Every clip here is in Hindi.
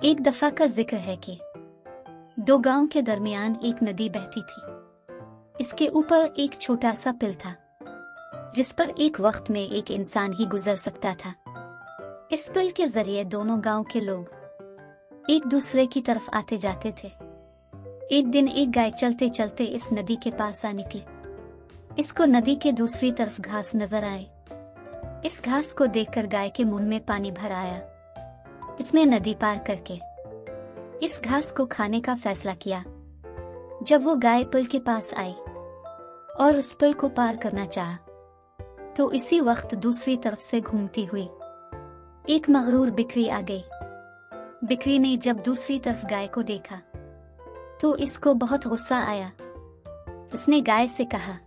एक दफा का जिक्र है कि दो गांव के दरमियान एक नदी बहती थी। इसके ऊपर एक छोटा सा पुल था जिस पर एक वक्त में एक इंसान ही गुजर सकता था। इस पुल के जरिए दोनों गांव के लोग एक दूसरे की तरफ आते जाते थे। एक दिन एक गाय चलते चलते इस नदी के पास आ निकली। इसको नदी के दूसरी तरफ घास नजर आए। इस घास को देखकर गाय के मुंह में पानी भर आया। इसने नदी पार करके इस घास को खाने का फैसला किया। जब वो गाय पुल के पास आई और उस पुल को पार करना चाहा, तो इसी वक्त दूसरी तरफ से घूमती हुई एक मगरूर बिक्री आ गई। बिक्री ने जब दूसरी तरफ गाय को देखा तो इसको बहुत गुस्सा आया। उसने गाय से कहा,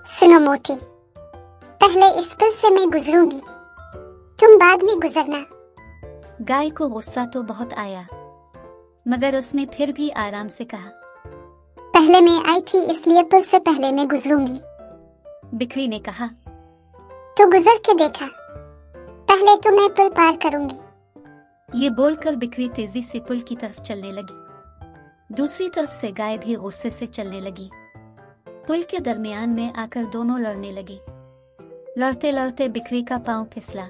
सुनो मोटी, पहले इस पुल से मैं गुजरूंगी, तुम बाद में गुजरना। गाय को गुस्सा तो बहुत आया, मगर उसने फिर भी आराम से कहा, पहले मैं आई थी इसलिए पुल से पहले मैं गुजरूंगी। बिक्री ने कहा, तो गुजर के देखा, पहले तो मैं पुल पार करूंगी। ये बोलकर बिक्री तेजी से पुल की तरफ चलने लगी। दूसरी तरफ से गाय भी गुस्से से चलने लगी। पुल के दरमियान में आकर दोनों लड़ने लगे। लड़ते लड़ते बिक्री का पांव फिसला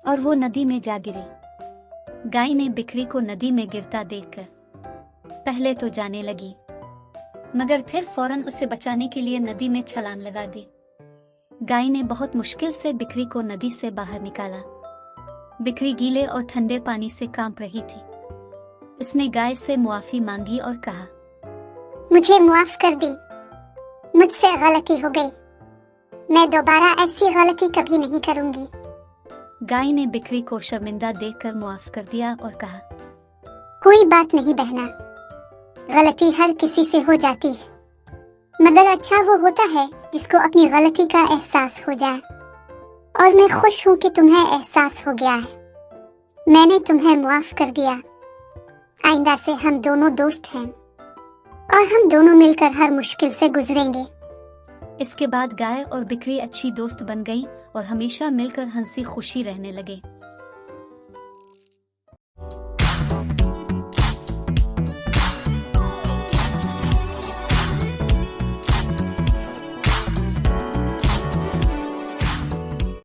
और वो नदी में जा गिरी। गाय ने बिक्री को नदी में गिरता देखकर पहले तो जाने लगी, मगर फिर फौरन उसे बचाने के लिए नदी में छलांग लगा दी। गाय ने बहुत मुश्किल से बिक्री को नदी से बाहर निकाला। बिक्री गीले और ठंडे पानी से कांप रही थी। उसने गाय से मुआफी मांगी और कहा, मुझे मुआफ कर दी, मुझसे गलती हो गई, मैं दोबारा ऐसी गलती कभी नहीं करूंगी। गाय ने बिक्री को शर्मिंदा देखकर मुआफ कर दिया और कहा, कोई बात नहीं बहना, गलती हर किसी से हो जाती है, मगर अच्छा वो होता है जिसको अपनी गलती का एहसास हो जाए। और मैं खुश हूँ कि तुम्हें एहसास हो गया है। मैंने तुम्हें मुआफ कर दिया। आइंदा से हम दोनों दोस्त हैं और हम दोनों मिलकर हर मुश्किल से गुजरेंगे। इसके बाद गाय और बिक्री अच्छी दोस्त बन गई और हमेशा मिलकर हंसी खुशी रहने लगे।